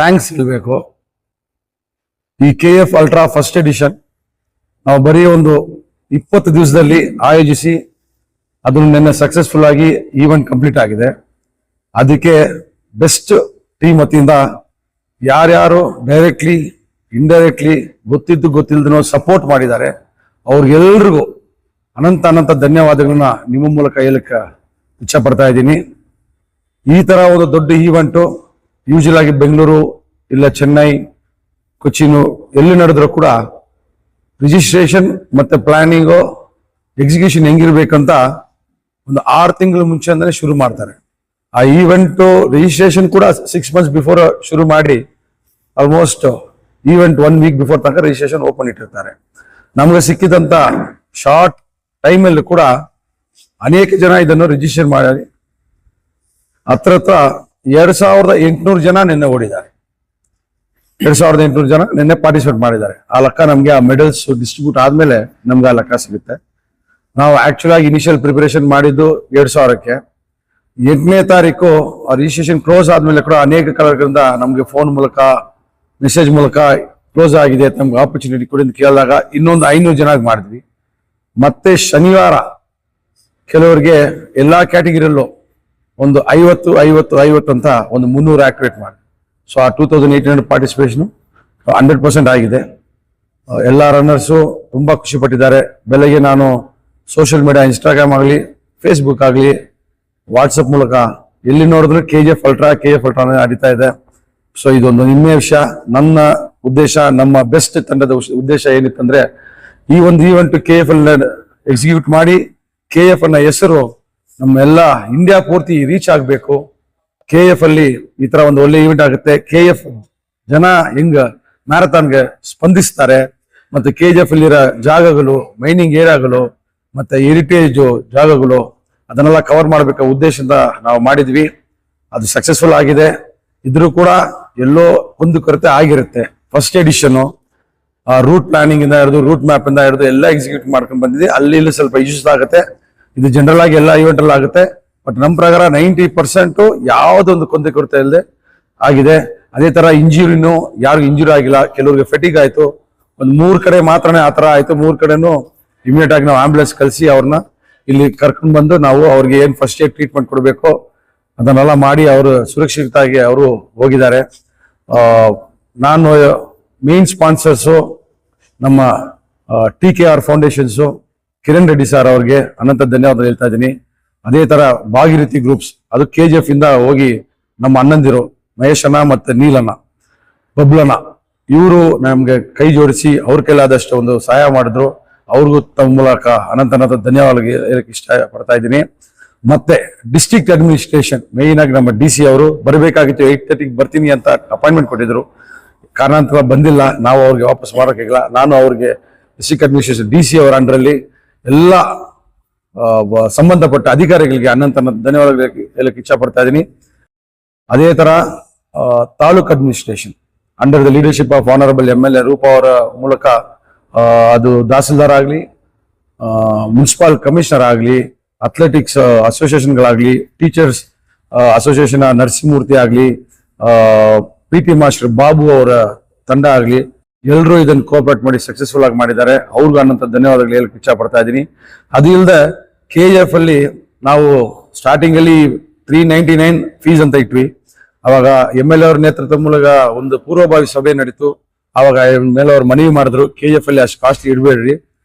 Thanks ಹೇಳಬೇಕು. ಈ KF ultra first edition ನಾವು ಬರೀ ಒಂದು 20 ದಿವಸದಲ್ಲಿ ಆಯೋಜಿಸಿ ಅದನ್ನು ನಿನ್ನೆ ಸಕ್ಸಸ್ಫುಲ್ ಆಗಿ ಈವೆಂಟ್ ಕಂಪ್ಲೀಟ್ ಆಗಿದೆ. ಅದಕ್ಕೆ ಬೆಸ್ಟ್ ಟೀಮ್ ವತಿಯಿಂದ ಯಾರ್ಯಾರು ಡೈರೆಕ್ಟ್ಲಿ ಇಂಡೈರೆಕ್ಟ್ಲಿ ಗೊತ್ತಿಲ್ಲದನೋ ಸಪೋರ್ಟ್ ಮಾಡಿದ್ದಾರೆ ಅವ್ರಿಗೆಲ್ರಿಗೂ ಅನಂತ ಧನ್ಯವಾದಗಳನ್ನ ನಿಮ್ಮ ಮೂಲಕ ಹೇಳಕ್ಕೆ ಇಚ್ಛೆ ಪಡ್ತಾ ಇದ್ದೀನಿ. ಈ ತರ ಒಂದು ದೊಡ್ಡ ಈವೆಂಟು ಯೂಶುವಲ್ ಆಗಿ ಬೆಂಗಳೂರು ಇಲ್ಲ ಚೆನ್ನೈ ಕೊಚ್ಚಿನು ಎಲ್ಲಿ ನಡೆದ್ರೂ ಕೂಡ ರಿಜಿಸ್ಟ್ರೇಷನ್ ಮತ್ತೆ ಪ್ಲಾನಿಂಗು ಎಕ್ಸಿಕ್ಯೂಷನ್ ಹೆಂಗಿರ್ಬೇಕಂತ ಒಂದು 6 ತಿಂಗಳ ಮುಂಚೆ ಅಂದ್ರೆ ಶುರು ಮಾಡ್ತಾರೆ. ಆ ಈವೆಂಟು ರಿಜಿಸ್ಟ್ರೇಷನ್ ಕೂಡ 6 months ಬಿಫೋರ್ ಶುರು ಮಾಡಿ ಆಲ್ಮೋಸ್ಟ್ ಈವೆಂಟ್ 1 week ಬಿಫೋರ್ ತನಕ ರಿಜಿಸ್ಟ್ರೇಷನ್ ಓಪನ್ ಇಟ್ಟಿರ್ತಾರೆ. ನಮ್ಗೆ ಸಿಕ್ಕಿದಂತ ಶಾರ್ಟ್ ಟೈಮಲ್ಲಿ ಕೂಡ ಅನೇಕ ಜನ ಇದನ್ನು ರಿಜಿಸ್ಟರ್ ಮಾಡಿ ಹತ್ರ 2800 ಜನ ನಿನ್ನೆ ಓಡಿದ್ದಾರೆ. 2800 ಜನ ನಿನ್ನೆ ಪಾರ್ಟಿಸಿಪೇಟ್ ಮಾಡಿದ್ದಾರೆ. ಆ ಲೆಕ್ಕ ನಮ್ಗೆ ಆ ಮೆಡಲ್ಸ್ ಡಿಸ್ಟ್ರಿಬ್ಯೂಟ್ ಆದ್ಮೇಲೆ ನಮ್ಗೆ ಆ ಲೆಕ್ಕ ಸಿಗುತ್ತೆ. ನಾವು ಆಕ್ಚುಲ್ ಆಗಿ ಇನಿಷಿಯಲ್ ಪ್ರಿಪರೇಷನ್ ಮಾಡಿದ್ದು 2000ಕ್ಕೆ. 8ನೇ ತಾರೀಕು ರಿಜಿಸ್ಟ್ರೇಷನ್ ಕ್ಲೋಸ್ ಆದ್ಮೇಲೆ ಕೂಡ ಅನೇಕ ಕಲರ್ಗಳಿಂದ ನಮ್ಗೆ ಫೋನ್ ಮೂಲಕ ಮೆಸೇಜ್ ಮೂಲಕ ಕ್ಲೋಸ್ ಆಗಿದೆ ನಮ್ಗೆ ಆಪರ್ಚುನಿಟಿ ಕೊಡಿ ಅಂತ ಕೇಳಿದಾಗ ಇನ್ನೊಂದು 500 ಜನ ಮಾಡಿದ್ವಿ. ಮತ್ತೆ ಶನಿವಾರ ಕೆಲವರಿಗೆ ಎಲ್ಲಾ ಕ್ಯಾಟಗಿರಿಯಲ್ಲೂ ಒಂದು 50 ಅಂತ ಒಂದು 300 ಆಕ್ಟಿವೇಟ್ ಮಾಡಿ. ಸೊ ಆ 2800 ಪಾರ್ಟಿಸಿಪೇಷನ್ 100% ಆಗಿದೆ. ಎಲ್ಲ ರನ್ನರ್ಸು ತುಂಬಾ ಖುಷಿ ಪಟ್ಟಿದ್ದಾರೆ. ಬೆಳಗ್ಗೆ ನಾನು ಸೋಷಿಯಲ್ ಮೀಡಿಯಾ ಇನ್ಸ್ಟಾಗ್ರಾಮ್ ಆಗಲಿ ಫೇಸ್ಬುಕ್ ಆಗಲಿ ವಾಟ್ಸಪ್ ಮೂಲಕ ಎಲ್ಲಿ ನೋಡಿದ್ರು KF ಅಲ್ಟ್ರಾ ನಡೀತಾ ಇದೆ. ಸೊ ಇದೊಂದು ನಿನ್ನೆ ವಿಷಯ. ನನ್ನ ಉದ್ದೇಶ, ನಮ್ಮ ಬೆಸ್ಟ್ ತಂಡದ ಉದ್ದೇಶ ಏನಿತ್ತಂದ್ರೆ ಈ ಒಂದು ಈವೆಂಟ್ KF ಅಲ್ಲಿ ಎಕ್ಸಿಕ್ಯೂಟ್ ಮಾಡಿ KF ಅನ್ನ ಹೆಸರು ನಮ್ಮೆಲ್ಲ ಇಂಡಿಯಾ ಪೂರ್ತಿ ರೀಚ್ ಆಗ್ಬೇಕು. KF ಅಲ್ಲಿ ಈ ತರ ಒಂದು ಒಳ್ಳೆ ಈವೆಂಟ್ ಆಗುತ್ತೆ. KF ಜನ ಹೆಂಗ ಮ್ಯಾರಥಾನ್ಗೆ ಸ್ಪಂದಿಸ್ತಾರೆ, ಮತ್ತೆ KGF ಅಲ್ಲಿರೋ ಜಾಗಗಳು, ಮೈನಿಂಗ್ ಏರಿಯಾಗಳು, ಮತ್ತೆ ಹೆರಿಟೇಜ್ ಜಾಗಗಳು ಅದನ್ನೆಲ್ಲ ಕವರ್ ಮಾಡಬೇಕ ಉದ್ದೇಶದಿಂದ ನಾವು ಮಾಡಿದ್ವಿ. ಅದು ಸಕ್ಸಸ್ಫುಲ್ ಆಗಿದೆ. ಇದ್ರೂ ಕೂಡ ಎಲ್ಲೋ ಒಂದು ಕೊರತೆ ಆಗಿರುತ್ತೆ. ಫಸ್ಟ್ ಎಡಿಷನ್ ರೂಟ್ ಪ್ಲಾನಿಂಗ್ ಇಂದ ಹಿಡಿದು ರೂಟ್ ಮ್ಯಾಪ್ ಇಂದ ಹಿಡಿದು ಎಲ್ಲ ಎಕ್ಸಿಕ್ಯೂಟ್ ಮಾಡ್ಕೊಂಡು ಬಂದಿದೆ. ಅಲ್ಲಿ ಇಲ್ಲಿ ಸ್ವಲ್ಪ ಇಶ್ಯೂಸ್ ಆಗುತ್ತೆ. ಇದು ಜನರಲ್ ಆಗಿ ಎಲ್ಲ ಈವೆಂಟ್ ಅಲ್ಲಿ ಆಗುತ್ತೆ. ಬಟ್ ನಮ್ಮ ಪ್ರಕಾರ 90% ಯಾವುದೊಂದು ಕೊಂದೆ ಕೊರತೆ ಇಲ್ಲದೆ ಆಗಿದೆ. ಅದೇ ತರ ಇಂಜುರಿನೂ ಯಾರಿಗೂ ಇಂಜುರಿ ಆಗಿಲ್ಲ. ಕೆಲವರಿಗೆ ಫೆಟಿಗ್ ಆಯ್ತು. ಒಂದು 3 ಕಡೆ ಮಾತ್ರನೇ ಆತರ ಆಯ್ತು. 3 ಕಡೆನೂ ಇಮಿಡಿಯೇಟ್ ಆಗಿ ನಾವು ಆಂಬುಲೆನ್ಸ್ ಕಳಿಸಿ ಅವ್ರನ್ನ ಇಲ್ಲಿ ಕರ್ಕೊಂಡು ಬಂದು ನಾವು ಅವ್ರಿಗೆ ಏನ್ ಫಸ್ಟ್ ಏಡ್ ಟ್ರೀಟ್ಮೆಂಟ್ ಕೊಡಬೇಕು ಅದನ್ನೆಲ್ಲ ಮಾಡಿ ಅವರು ಸುರಕ್ಷಿತವಾಗಿ ಅವರು ಹೋಗಿದ್ದಾರೆ. ನಾನು ಮೇನ್ ಸ್ಪಾನ್ಸರ್ಸು ನಮ್ಮ TKR ಫೌಂಡೇಶನ್ಸು ಕಿರಣ್ ರೆಡ್ಡಿ ಸರ್ ಅವ್ರಿಗೆ ಅನಂತ ಧನ್ಯವಾದ ಹೇಳ್ತಾ ಇದ್ದೀನಿ. ಅದೇ ತರ ಭಾಗೀರಥಿ ಗ್ರೂಪ್ಸ್ ಅದು KGF ಇಂದ ಹೋಗಿ ನಮ್ಮ ಅಣ್ಣಂದಿರು ಮಹೇಶನ ಮತ್ತೆ ನೀಲನ ಬಬ್ಲನ ಇವರು ನಮ್ಗೆ ಕೈ ಜೋಡಿಸಿ ಅವ್ರ ಕೈಲಾದಷ್ಟು ಒಂದು ಸಹಾಯ ಮಾಡಿದ್ರು. ಅವ್ರಿಗೂ ತಮ್ಮ ಮೂಲಕ ಅನಂತ ಧನ್ಯವಾದ ಹೇಳಕ್ಕೆ ಇಷ್ಟ ಪಡ್ತಾ ಇದ್ದೀನಿ. ಮತ್ತೆ ಡಿಸ್ಟ್ರಿಕ್ಟ್ ಅಡ್ಮಿನಿಸ್ಟ್ರೇಷನ್ ಮೇಯ್ನ್ ಆಗಿ ನಮ್ಮ DC ಅವರು ಬರಬೇಕಾಗಿತ್ತು. 8:30 ಬರ್ತೀನಿ ಅಂತ ಅಪಾಯಿಂಟ್ಮೆಂಟ್ ಕೊಟ್ಟಿದ್ರು. ಕಾರಣಾಂತರ ಬಂದಿಲ್ಲ. ನಾವು ಅವ್ರಿಗೆ ವಾಪಸ್ ಮಾಡೋಕ್ಕಾಗಿಲ್ಲ. ನಾನು ಅವ್ರಿಗೆ ಡಿಸ್ಟ್ರಿಕ್ಟ್ ಅಡ್ಮಿನಿಸ್ಟ್ರೇಷನ್ DC ಅವರ ಅಂಡರಲ್ಲಿ ಎಲ್ಲ ಸಂಬಂಧಪಟ್ಟ ಅಧಿಕಾರಿಗಳಿಗೆ ಅನಂತ ಧನ್ಯವಾದ ಹೇಳಕ್ಕೆ ಇಚ್ಛೆ ಪಡ್ತಾ ಇದ್ದೀನಿ. ಅದೇ ತರ taluk administration under the leadership of honourable MLA ರೂಪ ಅವರ ಮೂಲಕ ಅದು ತಹಸೀಲ್ದಾರ್ ಆಗಲಿ, ಮುನ್ಸಿಪಲ್ ಕಮಿಷನರ್ ಆಗಲಿ, ಅಥ್ಲೆಟಿಕ್ಸ್ ಅಸೋಸಿಯೇಷನ್ಗಳಾಗ್ಲಿ, ಟೀಚರ್ಸ್ ಅಸೋಸಿಯೇಷನ್ ನರಸಿಂಹಮೂರ್ತಿ ಆಗಲಿ, PT ಮಾಸ್ಟರ್ ಬಾಬು ಅವರ ತಂಡ ಆಗಲಿ, ಎಲ್ಲರೂ ಇದನ್ನು ಕೋಆಪರೇಟ್ ಮಾಡಿ ಸಕ್ಸಸ್ಫುಲ್ ಆಗಿ ಮಾಡಿದ್ದಾರೆ. ಅವ್ರಿಗೂ ಅನ್ನಂತ ಧನ್ಯವಾದಗಳು ಹೇಳಕ್ಕೆ ಇಚ್ಛೆ ಪಡ್ತಾ ಇದ್ದೀನಿ. ಅದು ಇಲ್ಲದೆ KF ಅಲ್ಲಿ ನಾವು ಸ್ಟಾರ್ಟಿಂಗ್ ಅಲ್ಲಿ 399 ಫೀಸ್ ಅಂತ ಇಟ್ವಿ. ಅವಾಗ MLA ಅವ್ರ ನೇತೃತ್ವ ಮೂಲಕ ಒಂದು ಪೂರ್ವಭಾವಿ ಸಭೆ ನಡೀತು. ಅವಾಗ MLA ಅವ್ರು ಮನವಿ ಮಾಡಿದ್ರು KF ಅಲ್ಲಿ ಅಷ್ಟು ಕಾಸ್ಟ್ ಇಡಬೇಡ್ರಿ,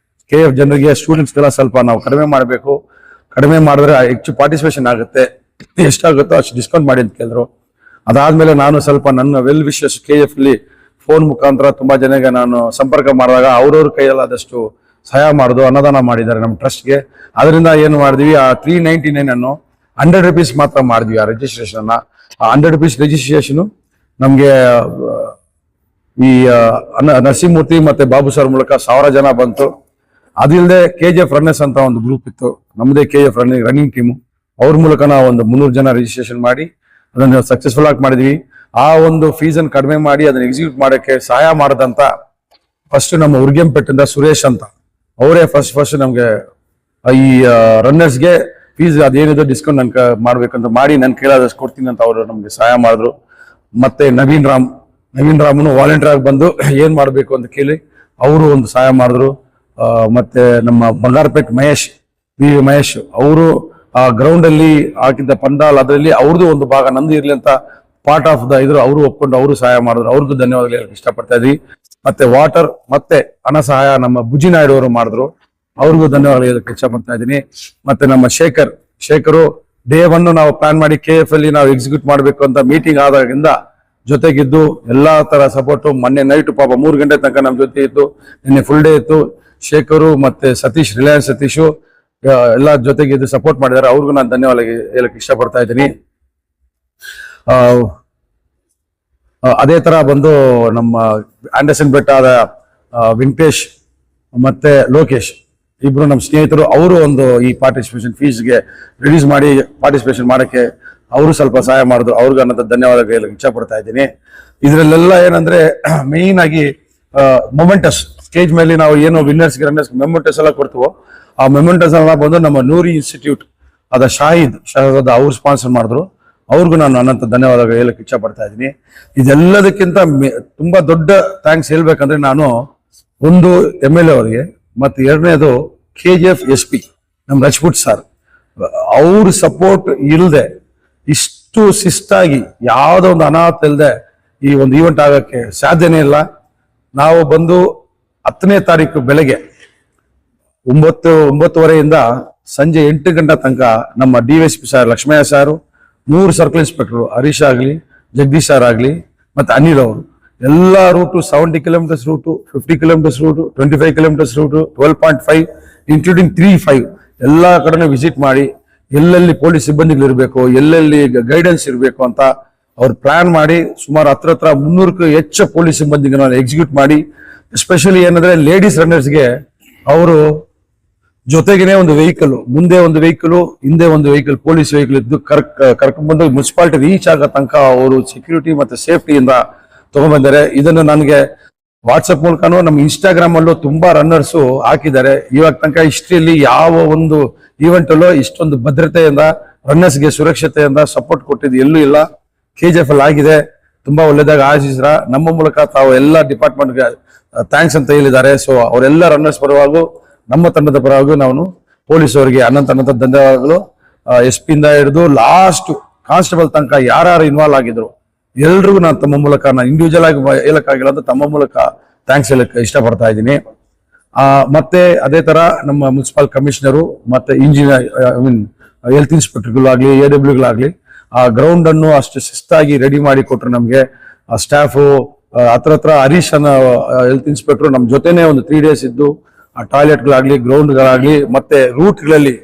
KF ಜನರಿಗೆ ಸ್ಟೂಡೆಂಟ್ಸ್ಗೆಲ್ಲ ಸ್ವಲ್ಪ ನಾವು ಕಡಿಮೆ ಮಾಡಬೇಕು, ಕಡಿಮೆ ಮಾಡಿದ್ರೆ ಹೆಚ್ಚು ಪಾರ್ಟಿಸಿಪೇಷನ್ ಆಗುತ್ತೆ, ಎಷ್ಟಾಗುತ್ತೋ ಅಷ್ಟು ಡಿಸ್ಕೌಂಟ್ ಮಾಡಿ ಅಂತ ಕೇಳಿದ್ರು. ಅದಾದ್ಮೇಲೆ ನಾನು ಸ್ವಲ್ಪ ನನ್ನ ವೆಲ್ ವಿಶಸ್ KF ಅಲ್ಲಿ ಫೋನ್ ಮುಖಾಂತರ ತುಂಬಾ ಜನಗೆ ನಾನು ಸಂಪರ್ಕ ಮಾಡಿದಾಗ ಅವ್ರವ್ರ ಕೈಯಲ್ಲಾದಷ್ಟು ಸಹಾಯ ಮಾಡಿದ್ರು, ಅನ್ನದಾನ ಮಾಡಿದ್ದಾರೆ ನಮ್ಮ ಟ್ರಸ್ಟ್ಗೆ. ಅದರಿಂದ ಏನು ಮಾಡಿದ್ವಿ, ಆ 399 ಅನ್ನು 100 rupees ಮಾತ್ರ ಮಾಡಿದ್ವಿ. ಆ ರಿಜಿಸ್ಟ್ರೇಷನ್ ಅನ್ನ 100 rupees ರಿಜಿಸ್ಟ್ರೇಷನ್ ನಮ್ಗೆ ಈ ನರಸಿಂಹಮೂರ್ತಿ ಮತ್ತೆ ಬಾಬು ಸರ್ ಮೂಲಕ 1000 ಜನ ಬಂತು. ಅದಿಲ್ಲದೆ KGF ರನ್ನರ್ಸ್ ಅಂತ ಒಂದು ಗ್ರೂಪ್ ಇತ್ತು, ನಮ್ಮದೇ KF ರನ್ನಿಂಗ್ ಟೀಮು. ಅವ್ರ ಮೂಲಕ ನಾವು ಒಂದು 300 ಜನ ರಿಜಿಸ್ಟ್ರೇಷನ್ ಮಾಡಿ ಅದನ್ನು ಸಕ್ಸಸ್ಫುಲ್ ಆಗಿ ಮಾಡಿದ್ವಿ. ಆ ಒಂದು ಫೀಸ್ ಅನ್ನು ಕಡಿಮೆ ಮಾಡಿ ಅದನ್ನ ಎಕ್ಸಿಕ್ಯೂಟ್ ಮಾಡೋಕ್ಕೆ ಸಹಾಯ ಮಾಡದಂತ ಫಸ್ಟ್ ನಮ್ಮ ಉರ್ಗೆಂಪೇಟಿಂದ ಸುರೇಶ್ ಅಂತ ಅವರೇ ಫಸ್ಟ್ ನಮ್ಗೆ ಈ ರನ್ನರ್ಸ್ಗೆ ಫೀಸ್ ಅದೇನಿದೆ ಡಿಸ್ಕೌಂಟ್ ನನ್ಗೆ ಮಾಡ್ಬೇಕಂತ ಮಾಡಿ ನನ್ ಕೇಳಾದಷ್ಟು ಕೊಡ್ತೀನಿ ಅಂತ ಅವರು ನಮ್ಗೆ ಸಹಾಯ ಮಾಡಿದ್ರು. ಮತ್ತೆ ನವೀನ್ ರಾಮ್ ನವೀನ್ ರಾಮನು ವಾಲಂಟಿಯರ್ ಆಗಿ ಬಂದು ಏನ್ ಮಾಡ್ಬೇಕು ಅಂತ ಕೇಳಿ ಅವರು ಒಂದು ಸಹಾಯ ಮಾಡಿದ್ರು. ಮತ್ತೆ ನಮ್ಮ ಬಂಗಾರಪೇಟ್ ಮಹೇಶ್ ಅವರು ಆ ಗ್ರೌಂಡ್ ಅಲ್ಲಿ ಹಾಕಿದ್ದ ಪಂಡಾಲ್ ಅದರಲ್ಲಿ ಅವ್ರದ್ದು ಒಂದು ಭಾಗ ನಂದು ಇರ್ಲಿ ಅಂತ ಪಾರ್ಟ್ ಆಫ್ ದ ಇದ್ರು ಅವರು ಒಪ್ಕೊಂಡು ಅವರು ಸಹಾಯ ಮಾಡಿದ್ರು. ಅವ್ರಿಗೂ ಧನ್ಯವಾದಗಳು ಹೇಳಕ್ ಇಷ್ಟಪಡ್ತಾ ಇದ್ವಿ. ಮತ್ತೆ ವಾಟರ್ ಮತ್ತೆ ಹಣ ಸಹಾಯ ನಮ್ಮ ಬುಜ್ಜಿ ನಾಯ್ಡು ಅವರು ಮಾಡಿದ್ರು. ಅವ್ರಿಗೂ ಧನ್ಯವಾದಗಳು ಹೇಳಕ್ ಇಷ್ಟಪಡ್ತಾ ಇದ್ದೀನಿ. ಮತ್ತೆ ನಮ್ಮ ಶೇಖರು ಡೇ 1 ನಾವು ಪ್ಲಾನ್ ಮಾಡಿ KF ಅಲ್ಲಿ ನಾವು ಎಕ್ಸಿಕ್ಯೂಟ್ ಮಾಡ್ಬೇಕು ಅಂತ ಮೀಟಿಂಗ್ ಆದಾಗಿಂದ ಜೊತೆಗಿದ್ದು ಎಲ್ಲಾ ತರ ಸಪೋರ್ಟ್. ಮೊನ್ನೆ ನೈಟ್ ಪಾಪ 3 ಗಂಟೆ ತನಕ ನಮ್ ಜೊತೆ ಇತ್ತು. ನಿನ್ನೆ ಫುಲ್ ಡೇ ಇತ್ತು. ಶೇಖರು ಮತ್ತೆ ರಿಲಯನ್ಸ್ ಸತೀಶು ಎಲ್ಲ ಜೊತೆಗಿದ್ದು ಸಪೋರ್ಟ್ ಮಾಡಿದ್ದಾರೆ. ಅವ್ರಿಗೂ ನಾನು ಧನ್ಯವಾದ ಹೇಳಕ್ ಇಷ್ಟಪಡ್ತಾ ಇದ್ದೀನಿ. ಅದೇ ತರ ಬಂದು ನಮ್ಮ ಆಂಡರ್ಸನ್ ಬೆಟ್ಟಾದ ವೆಂಕಟೇಶ್ ಮತ್ತೆ ಲೋಕೇಶ್ ಇಬ್ರು ನಮ್ಮ ಸ್ನೇಹಿತರು. ಅವರು ಒಂದು ಈ ಪಾರ್ಟಿಸಿಪೇಷನ್ ಫೀಸ್ಗೆ ರಿಡ್ಯೂಸ್ ಮಾಡಿ ಪಾರ್ಟಿಸಿಪೇಷನ್ ಮಾಡಕ್ಕೆ ಅವರು ಸ್ವಲ್ಪ ಸಹಾಯ ಮಾಡಿದ್ರು. ಅವ್ರಿಗೆ ಅನ್ನೋದು ಧನ್ಯವಾದ ಹೇಳಕ್ ಇಚ್ಛೆ ಪಡ್ತಾ ಇದ್ದೀನಿ. ಇದ್ರಲ್ಲೆಲ್ಲ ಏನಂದ್ರೆ ಮೇನ್ ಆಗಿ ಮೊಮೆಂಟಸ್ ಸ್ಟೇಜ್ ಮೇಲೆ ನಾವು ಏನು ವಿನ್ನರ್ಸ್ ರನ್ನರ್ಸ್ ಮೆಮೊಮೆಂಟಸ್ ಎಲ್ಲ ಕೊಡ್ತೀವೋ ಆ ಮೆಮೊಮೆಂಟಸ್ ಎಲ್ಲ ಬಂದು ನಮ್ಮ ನೂರಿ ಇನ್ಸ್ಟಿಟ್ಯೂಟ್ ಅದ ಶಾಹಿದ್ ಅವ್ರು ಸ್ಪಾನ್ಸರ್ ಮಾಡಿದ್ರು. ಅವ್ರಿಗೂ ನಾನು ಅನಂತ ಧನ್ಯವಾದ ಹೇಳಕ್ ಇಚ್ಛೆ ಪಡ್ತಾ ಇದ್ದೀನಿ. ಇದೆಲ್ಲದಕ್ಕಿಂತ ತುಂಬಾ ದೊಡ್ಡ ಥ್ಯಾಂಕ್ಸ್ ಹೇಳ್ಬೇಕಂದ್ರೆ ನಾನು ಒಂದು MLA ಅವರಿಗೆ ಮತ್ತೆ ಎರಡನೇದು KGF SP ನಮ್ ರಜಪೂತ್ ಸರ್. ಅವ್ರ ಸಪೋರ್ಟ್ ಇಲ್ಲದೆ ಇಷ್ಟು ಶಿಸ್ತಾಗಿ ಯಾವುದೋ ಒಂದು ಅನಾಹುತ ಇಲ್ಲದೆ ಈ ಒಂದು ಈವೆಂಟ್ ಆಗಕ್ಕೆ ಸಾಧ್ಯನೇ ಇಲ್ಲ. ನಾವು ಬಂದು 10ನೇ ತಾರೀಕು ಬೆಳಗ್ಗೆ 9:30 ಸಂಜೆ 8 ಗಂಟೆ ತನಕ ನಮ್ಮ DSP ಸರ್ ಲಕ್ಷ್ಮಯ್ಯ ಸಾರು, 3 ಸರ್ಕಲ್ ಇನ್ಸ್ಪೆಕ್ಟರ್ ಹರೀಶ್ ಆಗ್ಲಿ, ಜಗದೀಶ್ ಸರ್ ಆಗ್ಲಿ, ಮತ್ತೆ ಅನಿಲ್ ಅವರು ಎಲ್ಲ route 70 kilometres route, 50 kilometres route, 25 kilometres route, 12.5 including 3.5 ಎಲ್ಲಾ ಕಡೆನೂ ವಿಸಿಟ್ ಮಾಡಿ ಎಲ್ಲೆಲ್ಲಿ ಪೊಲೀಸ್ ಸಿಬ್ಬಂದಿಗಳು ಇರಬೇಕು, ಎಲ್ಲೆಲ್ಲಿ ಗೈಡೆನ್ಸ್ ಇರಬೇಕು ಅಂತ ಅವ್ರು ಪ್ಲಾನ್ ಮಾಡಿ ಸುಮಾರು ಹತ್ರ 300ಕ್ಕೂ ಹೆಚ್ಚು ಪೊಲೀಸ್ ಸಿಬ್ಬಂದಿಗಳನ್ನ ಎಕ್ಸಿಕ್ಯೂಟ್ ಮಾಡಿ, ಎಸ್ಪೆಷಲಿ ಏನಂದ್ರೆ ಲೇಡೀಸ್ ರನ್ನರ್ಸ್ಗೆ ಅವರು ಜೊತೆಗೇನೆ ಒಂದು ವೆಹಿಕಲ್, ಮುಂದೆ ಒಂದು ವೆಹಿಕಲ್, ಹಿಂದೆ ಒಂದು ವೆಹಿಕಲ್, ಪೊಲೀಸ್ ವೆಹಿಕಲ್ ಇದ್ದು ಕರ್ಕೊಂಡ್ ಬಂದು ಮುನ್ಸಿಪಾಲಿಟಿ ರೀಚ್ ಆಗೋ ತನಕ ಅವರು ಸೆಕ್ಯೂರಿಟಿ ಮತ್ತೆ ಸೇಫ್ಟಿಯಿಂದ ತಗೊಂಡ್ಬಂದಾರೆ. ಇದನ್ನು ನನಗೆ ವಾಟ್ಸಪ್ ಮೂಲಕನೂ ನಮ್ಮ ಇನ್ಸ್ಟಾಗ್ರಾಮ್ ಅಲ್ಲೂ ತುಂಬಾ ರನ್ನರ್ಸ್ ಹಾಕಿದ್ದಾರೆ. ಇವಾಗ ತನಕ ಹಿಸ್ಟ್ರಿಯಲ್ಲಿ ಯಾವ ಒಂದು ಈವೆಂಟ್ ಅಲ್ಲೂ ಇಷ್ಟೊಂದು ಭದ್ರತೆಯಿಂದ ರನ್ನರ್ಸ್ಗೆ ಸುರಕ್ಷತೆಯಿಂದ ಸಪೋರ್ಟ್ ಕೊಟ್ಟಿದ್ದು ಎಲ್ಲೂ ಇಲ್ಲ. KGF ಅಲ್ಲಿ ಆಗಿದೆ. ತುಂಬಾ ಒಳ್ಳೇದಾಗ ಆಶಿಸ್ರ ನಮ್ಮ ಮೂಲಕ ತಾವು ಎಲ್ಲ ಡಿಪಾರ್ಟ್ಮೆಂಟ್ಗೆ ಥ್ಯಾಂಕ್ಸ್ ಅಂತ ಹೇಳಿದ್ದಾರೆ. ಸೊ ಅವರೆಲ್ಲ ರನ್ನರ್ಸ್ ಪರವಾಗೂ ನಮ್ಮ ತಂಡದ ಪರವಾಗಿ ನಾವು ಪೊಲೀಸ್ ಅವರಿಗೆ ಅನಂತ ಧನ್ಯವಾದಗಳು. SP ಇಂದ ಹಿಡಿದು ಲಾಸ್ಟ್ ಕಾನ್ಸ್ಟೇಬಲ್ ತನಕ ಯಾರು ಇನ್ವಾಲ್ವ್ ಆಗಿದ್ರು ಎಲ್ರಿಗೂ ನಾನು ತಮ್ಮ ಮೂಲಕ ನಾನು ಇಂಡಿವಿಜುವಲ್ ಆಗಿ ಹೇಳಕ್ಕಾಗಿಲ್ಲ ಅಂತ ತಮ್ಮ ಮೂಲಕ ಥ್ಯಾಂಕ್ಸ್ ಹೇಳಕ್ ಇಷ್ಟಪಡ್ತಾ ಇದ್ದೀನಿ. ಮತ್ತೆ ಅದೇ ತರ ನಮ್ಮ ಮುನ್ಸಿಪಲ್ ಕಮಿಷನರು ಮತ್ತೆ ಇಂಜಿನಿಯರ್ ಹೆಲ್ತ್ ಇನ್ಸ್ಪೆಕ್ಟರ್ಗಳಾಗ್ಲಿ AWಗಳಾಗ್ಲಿ ಆ ಗ್ರೌಂಡ್ ಅನ್ನು ಅಷ್ಟು ಶಿಸ್ತಾಗಿ ರೆಡಿ ಮಾಡಿ ಕೊಟ್ರು ನಮ್ಗೆ. ಆ ಸ್ಟಾಫ್ ಹತ್ರ ಹರೀಶ್ ಅನ್ನೋ ಹೆಲ್ತ್ ಇನ್ಸ್ಪೆಕ್ಟರ್ ನಮ್ ಜೊತೆನೆ ಒಂದು 3 days ಇದ್ದು ಆ ಟಾಯ್ಲೆಟ್ಗಳಾಗ್ಲಿ, ಗ್ರೌಂಡ್ಗಳಾಗ್ಲಿ, ಮತ್ತೆ ರೂಟ್ಗಳಲ್ಲಿ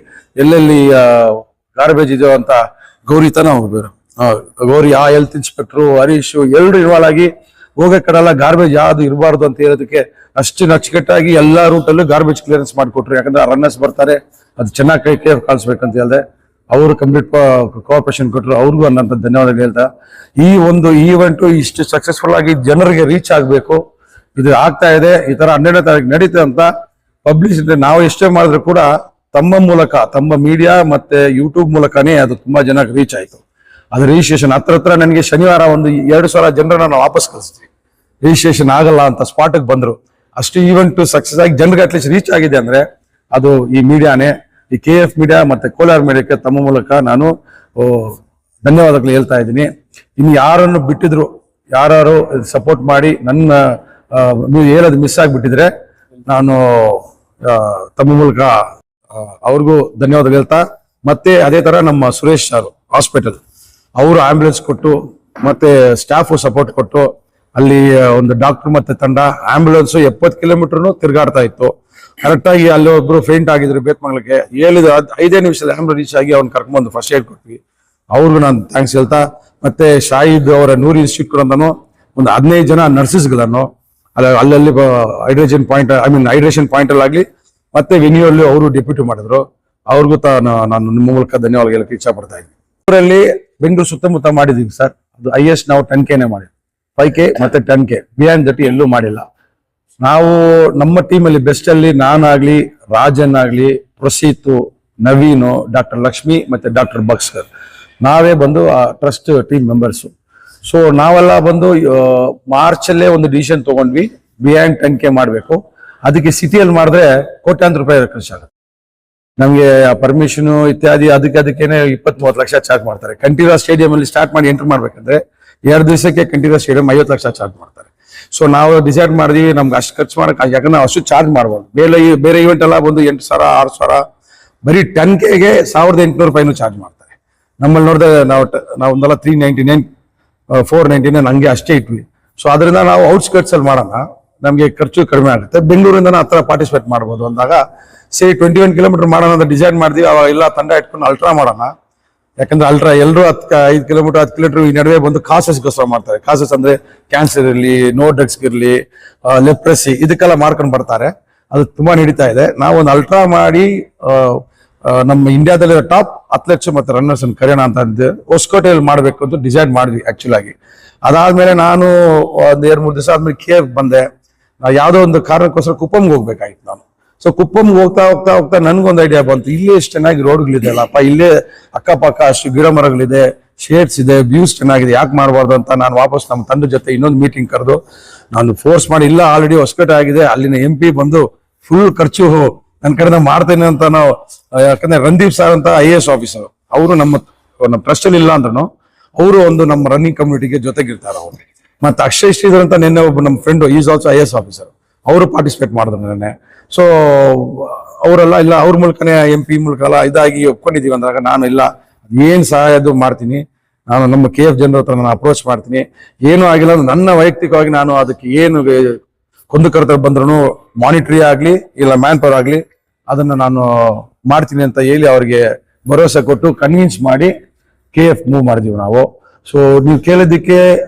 ಎಲ್ಲೆಲ್ಲಿ ಗಾರ್ಬೇಜ್ ಇದೆಯೋ ಅಂತ ಗೌರಿ ಆ ಹೆಲ್ತ್ ಇನ್ಸ್ಪೆಕ್ಟರ್ ಹರೀಶ್ ಎಲ್ಲರೂ ಇನ್ವಾಲ್ವ್ ಆಗಿ ಹೋಗೋ ಕಡೆಲ್ಲ ಗಾರ್ಬೇಜ್ ಯಾವ್ದು ಇರಬಾರ್ದು ಅಂತ ಹೇಳೋದಕ್ಕೆ ಅಷ್ಟು ಅಚ್ಚುಕಟ್ಟಾಗಿ ಎಲ್ಲಾ ರೂಟಲ್ಲೂ ಗಾರ್ಬೇಜ್ ಕ್ಲಿಯರೆನ್ಸ್ ಮಾಡಿಕೊಟ್ರು. ಯಾಕಂದ್ರೆ ರನ್ನರ್ಸ್ ಬರ್ತಾರೆ, ಅದು ಚೆನ್ನಾಗಿ ಕೇರ್ ಕಾಣಿಸ್ಬೇಕಂತ ಹೇಳಿದೆ. ಅವರು ಕಂಪ್ಲೀಟ್ ಕೋಆಪರೇಷನ್ ಕೊಟ್ಟರು. ಅವ್ರಿಗೂ ಅನ್ನಂತ ಧನ್ಯವಾದಗಳು ಹೇಳ್ತಾ, ಈ ಒಂದು ಈವೆಂಟ್ ಇಷ್ಟು ಸಕ್ಸಸ್ಫುಲ್ ಆಗಿ ಜನರಿಗೆ ರೀಚ್ ಆಗ್ಬೇಕು, ಇದು ಆಗ್ತಾ ಇದೆ. ಈ ತರ 12ನೇ ತಾರೀಕು ನಡೀತದೆ ಅಂತ ಪಬ್ಲಿಸಿಟಿ ನಾವು ಎಷ್ಟೇ ಮಾಡಿದ್ರು ಕೂಡ ತಮ್ಮ ಮೂಲಕ, ತಮ್ಮ ಮೀಡಿಯಾ ಮತ್ತೆ ಯೂಟ್ಯೂಬ್ ಮೂಲಕನೇ ಅದು ತುಂಬಾ ಜನಕ್ಕೆ ರೀಚ್ ಆಯ್ತು. ಅದು ರಿಜಿಸ್ಟ್ರೇಷನ್ ಹತ್ರ ನನಗೆ ಶನಿವಾರ ಒಂದು 2,000 ಜನರನ್ನ ನಾವು ವಾಪಸ್ ಕಳಿಸ್ತೀವಿ. ರಿಜಿಸ್ಟ್ರೇಷನ್ ಆಗಲ್ಲ ಅಂತ ಸ್ಪಾಟ್ಗೆ ಬಂದ್ರು. ಅಷ್ಟು ಈವೆಂಟ್ ಸಕ್ಸಸ್ ಆಗಿ ಜನರಿಗೆ ಅಟ್ಲೀಸ್ಟ್ ರೀಚ್ ಆಗಿದೆ ಅಂದ್ರೆ ಅದು ಈ ಮೀಡಿಯಾನೇ, ಈ KF ಮೀಡಿಯಾ ಮತ್ತೆ ಕೋಲಾರ ಮೀಡಿಯಾಕ್ಕೆ ತಮ್ಮ ಮೂಲಕ ನಾನು ಧನ್ಯವಾದಗಳು ಹೇಳ್ತಾ ಇದ್ದೀನಿ. ಇನ್ನು ಯಾರನ್ನು ಬಿಟ್ಟಿದ್ರು, ಯಾರು ಸಪೋರ್ಟ್ ಮಾಡಿ ನನ್ನ ನೀವು ಹೇಳೋದು ಮಿಸ್ ಆಗಿಬಿಟ್ಟಿದ್ರೆ ನಾನು ತಮ್ಮ ಮೂಲಕ ಅವ್ರಿಗೂ ಧನ್ಯವಾದಗಳು ಹೇಳ್ತಾ, ಮತ್ತೆ ಅದೇ ತರ ನಮ್ಮ ಸುರೇಶ್ ಸರ್ ಹಾಸ್ಪಿಟಲ್ ಅವರು ಆಂಬ್ಯುಲೆನ್ಸ್ ಕೊಟ್ಟು ಮತ್ತೆ ಸ್ಟಾಫ್ ಸಪೋರ್ಟ್ ಕೊಟ್ಟು ಅಲ್ಲಿ ಒಂದು ಡಾಕ್ಟರ್ ಮತ್ತೆ ತಂಡ ಆಂಬ್ಯುಲೆನ್ಸ್ 70 ಕಿಲೋಮೀಟರ್ ತಿರುಗಾಡ್ತಾ ಇತ್ತು. ಕರೆಕ್ಟ್ ಆಗಿ ಅಲ್ಲಿ ಒಬ್ರು ಫೇಂಟ್ ಆಗಿದ್ರು ಬೇತ್ಮಂಗ್ಲಕ್ಕೆ, ಹೇಳಿದ 5 ನಿಮಿಷದಲ್ಲಿ ಆಂಬ್ಯುಲೆನ್ಸ್ ರೀಚ್ ಆಗಿ ಅವ್ನು ಕರ್ಕೊಂಡ್ಬಂದು ಫಸ್ಟ್ ಏಡ್ ಕೊಟ್ವಿ. ಅವ್ರಿಗೂ ನಾನು ಥ್ಯಾಂಕ್ಸ್ ಹೇಳ್ತಾ, ಮತ್ತೆ ಶಾಹಿದ್ ಅವರ ನೂರಿ ಇನ್ಸ್ಟಿಟ್ಯೂಟ್ ಅಂತಾನು ಒಂದು 15 ಜನ ನರ್ಸಸ್ಗಳನ್ನು ಅಲ್ಲಲ್ಲಿ ಹೈಡ್ರೇಷನ್ ಪಾಯಿಂಟ್ ಅಲ್ಲಿ ಆಗ್ಲಿ ಮತ್ತೆ ವೆನ್ಯೂ ಅಲ್ಲಿ ಅವರು ಡೆಪ್ಯೂಟಿ ಮಾಡಿದ್ರು. ಅವ್ರಿಗೂ ನಾನು ನಿಮ್ಮ ಮೂಲಕ ಧನ್ಯವಾದ ಹೇಳಕ್ಕೆ ಇಚ್ಛೆ ಪಡ್ತಾ ಇದ್ದೀನಿ. ಊರಲ್ಲಿ ಬೆಂಗಳೂರು ಸುತ್ತಮುತ್ತ ಮಾಡಿದೀವಿ ಸರ್, ಅದು ಹೈಯೆಸ್ಟ್ ನಾವು 10K ಮಾಡಿ 5K ಮತ್ತೆ 10K ಬಿಯಾಂಡ್ ದಟ್ ಎಲ್ಲೂ ಮಾಡಿಲ್ಲ. ನಾವು ನಮ್ಮ ಟೀಮ್ ಅಲ್ಲಿ ಬೆಸ್ಟ್ ಅಲ್ಲಿ ನಾನಾಗ್ಲಿ, ರಾಜನ್ ಆಗ್ಲಿ, ಪ್ರಸೀತು, ನವೀನು, ಡಾಕ್ಟರ್ ಲಕ್ಷ್ಮಿ ಮತ್ತೆ ಡಾಕ್ಟರ್ ಬಕ್ಸ್ಕರ್ ನಾವೇ ಬಂದು ಆ ಟ್ರಸ್ಟ್ ಟೀಮ್ ಮೆಂಬರ್ಸ್. ಸೊ ನಾವೆಲ್ಲ ಬಂದು ಮಾರ್ಚಲ್ಲೇ ಒಂದು ಡಿಸಿಷನ್ ತಗೊಂಡ್ವಿ, ಬಿಹೈಂಡ್ 10K ಮಾಡಬೇಕು. ಅದಕ್ಕೆ ಸಿಟಿಯಲ್ಲಿ ಮಾಡಿದ್ರೆ ಕೋಟ್ಯಾಂತರ ರೂಪಾಯಿ ಖರ್ಚಾಗುತ್ತೆ. ನಮಗೆ ಪರ್ಮಿಷನ್ ಇತ್ಯಾದಿ ಅದಕ್ಕೇನೆ 20-30 ಲಕ್ಷ ಚಾರ್ಜ್ ಮಾಡ್ತಾರೆ. ಕಂಠೀರವ ಸ್ಟೇಡಿಯಂ ಅಲ್ಲಿ ಸ್ಟಾರ್ಟ್ ಮಾಡಿ ಎಂಟರ್ ಮಾಡ್ಬೇಕಂದ್ರೆ 2 ದಿವಸಕ್ಕೆ ಕಂಠೀರವ ಸ್ಟೇಡಿಯಂ 50 ಲಕ್ಷ ಚಾರ್ಜ್ ಮಾಡ್ತಾರೆ. ಸೊ ನಾವು ಡಿಸೈಡ್ ಮಾಡಿದ್ವಿ ನಮ್ಗೆ ಅಷ್ಟು ಖರ್ಚು ಮಾಡಕ್, ಯಾಕಂದ್ರೆ ನಾವು ಅಷ್ಟು ಚಾರ್ಜ್ ಮಾಡ್ಬೋದು. ಬೇರೆ ಇವೆಂಟ್ ಎಲ್ಲ ಬಂದು 8,000 6,000, ಬರೀ 10Kಗೆ 1,800 ರೂಪಾಯಿನೂ ಚಾರ್ಜ್ ಮಾಡ್ತಾರೆ. ನಮ್ಮಲ್ಲಿ ನೋಡಿದ್ರೆ ನಾವು ಒಂದಲ್ಲ 399 499 ಹಂಗೆ ಅಷ್ಟೇ ಇಟ್ವಿ. ಸೊ ಅದರಿಂದ ನಾವು ಔಟ್ಸ್ಕರ್ಟ್ಸ್ ಅಲ್ಲಿ ಮಾಡೋಣ, ನಮಗೆ ಖರ್ಚು ಕಡಿಮೆ ಆಗುತ್ತೆ. ಬೆಂಗಳೂರಿಂದ ಹತ್ರ ಪಾರ್ಟಿಸಿಪೇಟ್ ಮಾಡ್ಬೋದು ಅಂದಾಗ ಸರಿ 21 ಕಿಲೋಮೀಟರ್ ಮಾಡೋಣ ಅಂತ ಡಿಸೈಡ್ ಮಾಡಿದ್ವಿ. ಅವಾಗ ಎಲ್ಲ ತಂಡ ಇಟ್ಕೊಂಡು ಅಲ್ಟ್ರಾ ಮಾಡೋಣ. ಯಾಕಂದ್ರೆ ಅಲ್ಟ್ರಾ ಎಲ್ಲರೂ 5 ಕಿಲೋಮೀಟರ್ 10 ಕಿಲೋಮೀಟರ್ ಈ ನಡುವೆ ಬಂದು ಕಾಸಸ್ಗೋಸ್ಕರ ಮಾಡ್ತಾರೆ. ಕಾಸಸ್ ಅಂದ್ರೆ ಕ್ಯಾನ್ಸರ್ ಇರಲಿ, ನೋ ಡ್ರಗ್ಸ್ ಇರಲಿ, ಲೆಪ್ರಸಿ, ಇದಕ್ಕೆಲ್ಲ ಮಾಡ್ಕೊಂಡು ಬರ್ತಾರೆ. ಅದು ತುಂಬಾ ನಡೀತಾ ಇದೆ. ನಾವು ಒಂದು ಅಲ್ಟ್ರಾ ಮಾಡಿ ನಮ್ಮ ಇಂಡಿಯಾದಲ್ಲಿ ಟಾಪ್ ಅಥ್ಲೆಟ್ಸ್ ಮತ್ತೆ ರನ್ನರ್ಸ್ ಕರೆಯೋಣ ಅಂತ ಹೊಸಕೋಟೆಯಲ್ಲಿ ಮಾಡಬೇಕು ಅಂತ ಡಿಸೈಡ್ ಮಾಡಿದ್ವಿ ಆಕ್ಚುಲ್ ಆಗಿ. ಅದಾದ್ಮೇಲೆ ನಾನು ಒಂದು 2-3 ದಿವಸ ಆದ್ಮೇಲೆ ಕೇರ್ ಬಂದೆ. ಯಾವುದೋ ಒಂದು ಕಾರಣಕ್ಕೋಸ್ಕರ ಕುಪ್ಪಂಗೆ ಹೋಗ್ಬೇಕಾಗಿತ್ತು ನಾನು. ಸೊ ಕುಪ್ಪಂಗೆ ಹೋಗ್ತಾ ಹೋಗ್ತಾ ಹೋಗ್ತಾ ನನ್ಗೊಂದು ಐಡಿಯಾ ಬಂತು, ಇಲ್ಲೇ ಎಷ್ಟು ಚೆನ್ನಾಗಿ ರೋಡ್ಗಳಿದೆ ಅಲ್ಲಪ್ಪ, ಇಲ್ಲೇ ಅಕ್ಕಪಕ್ಕ ಅಷ್ಟು ಗಿಡ ಮರಗಳಿದೆ, ಶೇಡ್ಸ್ ಇದೆ, ವ್ಯೂಸ್ ಚೆನ್ನಾಗಿದೆ, ಯಾಕೆ ಮಾಡಬಾರ್ದು ಅಂತ ನಾನು ವಾಪಸ್ ನಮ್ಮ ತಂಡ ಜೊತೆ ಇನ್ನೊಂದು ಮೀಟಿಂಗ್ ಕರೆದು ನಾನು ಫೋರ್ಸ್ ಮಾಡಿ, ಇಲ್ಲ ಆಲ್ರೆಡಿ ಹೊಸಕೋಟೆ ಆಗಿದೆ, ಅಲ್ಲಿನ MP ಬಂದು ಫುಲ್ ಖರ್ಚು ನನ್ನ ಕಡೆಯಿಂದ ಮಾಡ್ತೇನೆ ಅಂತ ನಾವು, ಯಾಕಂದ್ರೆ ರಂದೀಪ್ ಸರ್ ಅಂತ IAS ಆಫೀಸರ್, ಅವರು ನಮ್ಮ ಟ್ರಸ್ಟ್ ಅಲ್ಲಿ ಇಲ್ಲ ಅಂದ್ರೂ ಅವರು ಒಂದು ನಮ್ಮ ರನ್ನಿಂಗ್ ಕಮ್ಯುನಿಟಿಗೆ ಜೊತೆಗಿರ್ತಾರೆ ಅವರು. ಮತ್ತೆ ಅಕ್ಷಯ್ ಶ್ರೀಧರ್ ಅಂತ ನಿನ್ನೆ ಒಬ್ಬ ನಮ್ಮ friend is also IAS officer, ಅವರು ಪಾರ್ಟಿಸಿಪೇಟ್ ಮಾಡಿದ್ರು ನೆನ್ನೆ. ಸೊ ಅವರೆಲ್ಲ ಇಲ್ಲ, ಅವ್ರ ಮೂಲಕನೇ MP ಮೂಲಕ ಎಲ್ಲ ಇದಾಗಿ ಒಪ್ಕೊಂಡಿದೀವಿ ಅಂದಾಗ ನಾನು ಇಲ್ಲ, ಏನ್ ಸಹಾಯ ಅದು ಮಾಡ್ತೀನಿ, ನಾನು ನಮ್ಮ KF ಜನರ ಹತ್ರ ನಾನು ಅಪ್ರೋಚ್ ಮಾಡ್ತೀನಿ. ಏನೂ ಆಗಿಲ್ಲ ಅಂದ್ರೆ ನನ್ನ ವೈಯಕ್ತಿಕವಾಗಿ ನಾನು ಅದಕ್ಕೆ ಏನು ಕುಂದುಕೊರತೆ ಬಂದ್ರು ಮಾನಿಟರಿ ಆಗ್ಲಿ ಇಲ್ಲ ಮ್ಯಾನ್ ಪವರ್ ಆಗ್ಲಿ ಅದನ್ನ ನಾನು ಮಾಡ್ತೀನಿ ಅಂತ ಹೇಳಿ ಅವ್ರಿಗೆ ಭರವಸೆ ಕೊಟ್ಟು ಕನ್ವಿನ್ಸ್ ಮಾಡಿ KF ಮೂವ್ ಮಾಡಿದೀವಿ ನಾವು. ಸೊ ನೀವು ಕೇಳಿದ್ದಕ್ಕೆ